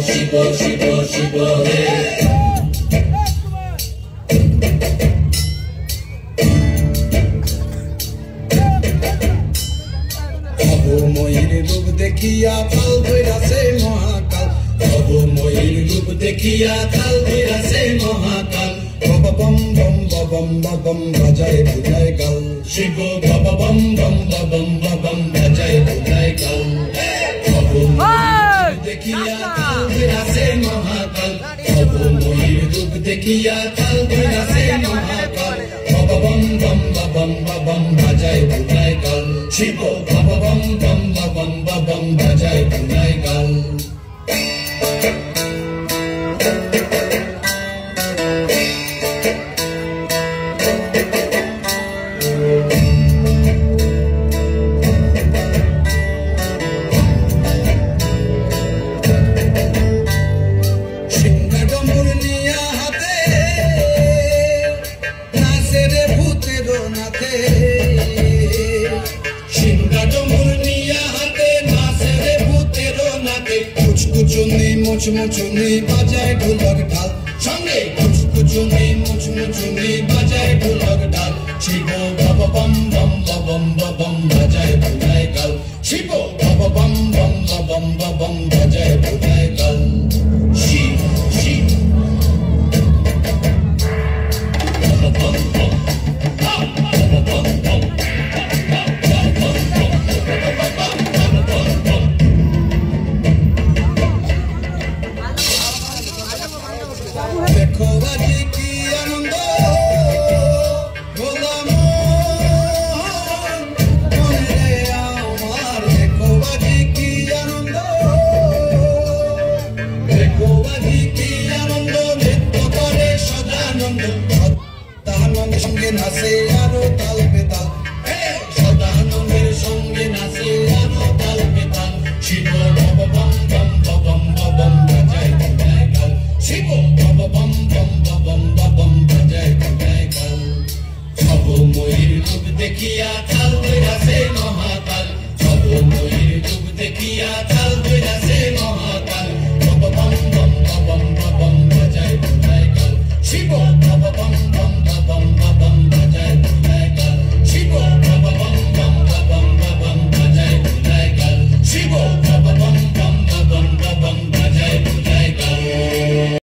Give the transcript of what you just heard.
শিব শিব শিব হে ময়ূর রূপ দেখিয়া কাল ধৈরাছে মহাকাল ময়ূর রূপ দেখিয়া কাল ধৈরাছে মহাকাল বম বম বম বম বাজায় বুঝায় গাল শিব বাবা বম বম বম বম বাজায় বুঝায় গাল দেখিয়া কাল ধৈরাছে মহাকাল ময়ূর রূপ দেখিয়া কাল ধৈরাছে মহাকাল বম বম বম বাজায় বুঝায় গাল শিব বাবা বম বম বম বাজায় বুঝায় গাল মুচমুচুনি বাজায় ঢোলক ঢাল সঙ্গে কুচকুচুনি মুচমুচুনি বাজায় ঢোলক ঢাল শিব বাবা বম বম বম বাজায় বুঝায় গাল শিব বাবা বম বম বাজায় বুঝায় গাল